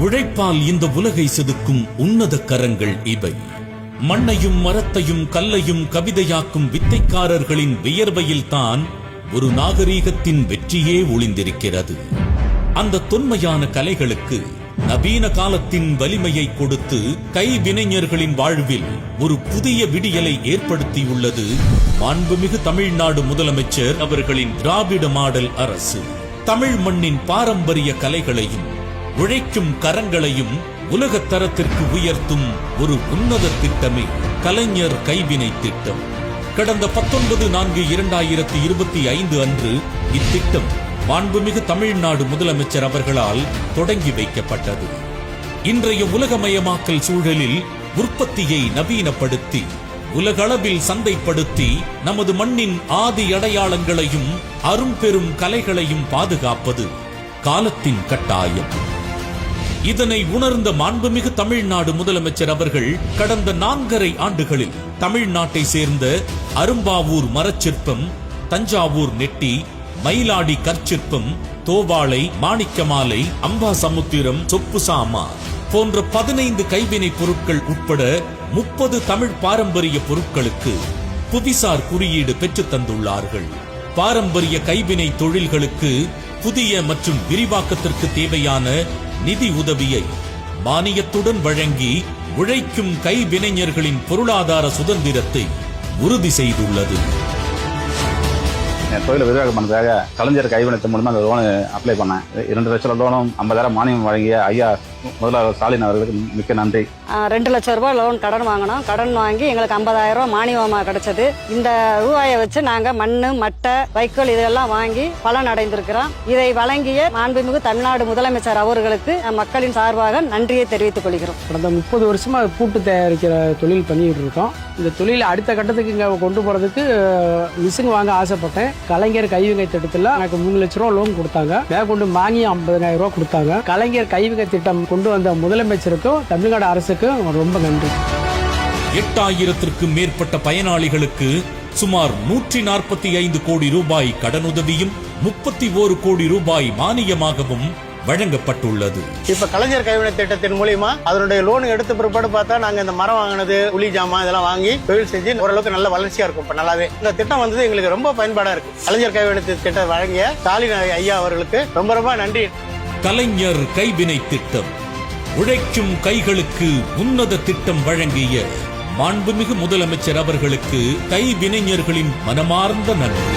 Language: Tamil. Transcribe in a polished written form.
உழைப்பால் இந்த உலகை செதுக்கும் உன்னத கரங்கள் இவை. மண்ணையும் மரத்தையும் கல்லையும் கவிதையாக்கும் வித்தைக்காரர்களின் வியர்வையில்தான் ஒரு நாகரீகத்தின் வெற்றியே ஒளிந்திருக்கிறது. அந்த தொன்மையான கலைகளுக்கு நவீன காலத்தின் வலிமையை கொடுத்து கைவினைஞர்களின் வாழ்வில் ஒரு புதிய விடியலை ஏற்படுத்தியுள்ளது மாண்புமிகு தமிழ்நாடு முதலமைச்சர் அவர்களின் திராவிட மாடல் அரசு. தமிழ் மண்ணின் பாரம்பரிய கலைகளையும் உழைக்கும் கரங்களையும் உலக தரத்திற்கு உயர்த்தும் ஒரு உன்னத திட்டமே கலைஞர் கைவினை திட்டம். கடந்த 19/4/2025 அன்று இத்திட்டம் மாண்புமிகு தமிழ்நாடு முதலமைச்சர் அவர்களால் தொடங்கி வைக்கப்பட்டது. இன்றைய உலகமயமாக்கல் சூழலில் உற்பத்தியை நவீனப்படுத்தி உலகளவில் சந்தைப்படுத்தி நமது மண்ணின் ஆதி அடையாளங்களையும் அரும்பெரும் கலைகளையும் பாதுகாப்பது காலத்தின் கட்டாயம். இதனை உணர்ந்த மாண்புமிகு தமிழ்நாடு முதலமைச்சர் அவர்கள் கடந்த 4.5 ஆண்டுகளில் தமிழ்நாட்டை சேர்ந்த அரும்பாவூர் மரச்சிற்பம், தஞ்சாவூர் நெட்டி, மயிலாடி கற்சிற்பம், தோவாளை, மாணிக்கமாலை, அம்பாசமுத்திரம், சொப்புசாமா போன்ற 15 கைவினை பொருட்கள் உட்பட 30 தமிழ் பாரம்பரிய பொருட்களுக்கு புவிசார் குறியீடு பெற்றுத் தந்துள்ளார்கள். பாரம்பரிய கைவினை தொழில்களுக்கு புதிய மற்றும் விரிவாக்கத்திற்கு தேவையான நிதி உதவியை மானியத்துடன் வழங்கி உழைக்கும் கைவினைஞர்களின் பொருளாதார சுதந்திரத்தை உறுதி செய்துள்ளது. என் தொழிலை விரிவாக்கம் பண்ணதுக்காக கலைஞர் கைவினைத்தின் மூலமா அந்த லோனு அப்ளை பண்ணேன். 2 லட்சம் லோனும் 50,000 மானியம் வழங்கிய ஐயா முதல்வர் ஸ்டாலின் அவர்களுக்கு மிக்க நன்றி. 2 லட்சம் ரூபாய் லோன் கடன் வாங்கினோம். கடன் வாங்கி எங்களுக்கு 50,000 ரூபாய் மானியமாக கிடைச்சது. இந்த ரூபாயை வச்சு நாங்கள் மண்ணு, மட்டை, வைக்கோல் இதெல்லாம் வாங்கி பலன் அடைந்திருக்கிறோம். இதை வழங்கிய மாண்புமிகு தமிழ்நாடு முதலமைச்சர் அவர்களுக்கு மக்களின் சார்பாக நன்றியை தெரிவித்துக் கொள்கிறோம். கடந்த 30 வருஷமா பூட்டு தயாரிக்கிற தொழில் பண்ணிட்டு இருக்கோம். இந்த தொழில் அடுத்த கட்டத்துக்கு இங்கே கொண்டு போறதுக்கு மிஷின் வாங்க ஆசைப்பட்டேன். கலைஞர் கைவினை திட்டத்தில் எனக்கு 3 லட்சம் ரூபா லோன் கொடுத்தாங்க. மேற்கொண்டு மானியம் 50,000 ரூபா கொடுத்தாங்க. கலைஞர் கைவினை திட்டம் கொண்டு வந்த முதலமைச்சருக்கும் தமிழ்நாடு அரசுக்கும் ரொம்ப நன்றி. 8000க்கும் மேற்பட்ட பயனாளிகளுக்கு சுமார் 145 கோடி ரூபாய் கடனுதவியும் 31 கோடி ரூபாய் மானியமாகவும் வழங்கப்பட்டுள்ளது. இப்ப கலைஞர் கைவினை திட்டத்தின் மூலியமா அதனுடைய லோன் எடுத்த பிற்பாடு பார்த்தா நாங்க இந்த மரம் வாங்கினது, உளி ஜாமான் இதெல்லாம் வாங்கி தொழில் செஞ்சு ஓரளவுக்கு நல்ல வளர்ச்சியா இருக்கும். இப்ப நல்லாவே இந்த திட்டம் வந்தது எங்களுக்கு ரொம்ப பயன்பாடா இருக்கு. கலைஞர் கைவினை திட்டம் வழங்கிய ஸ்டாலின் ஐயா அவர்களுக்கு ரொம்ப ரொம்ப நன்றி. கலைஞர் கைவினை திட்டம் உழைக்கும் கைகளுக்கு உன்னத திட்டம் வழங்கிய மாண்புமிகு முதலமைச்சர் அவர்களுக்கு கைவினைஞர்களின் மனமார்ந்த நன்றி.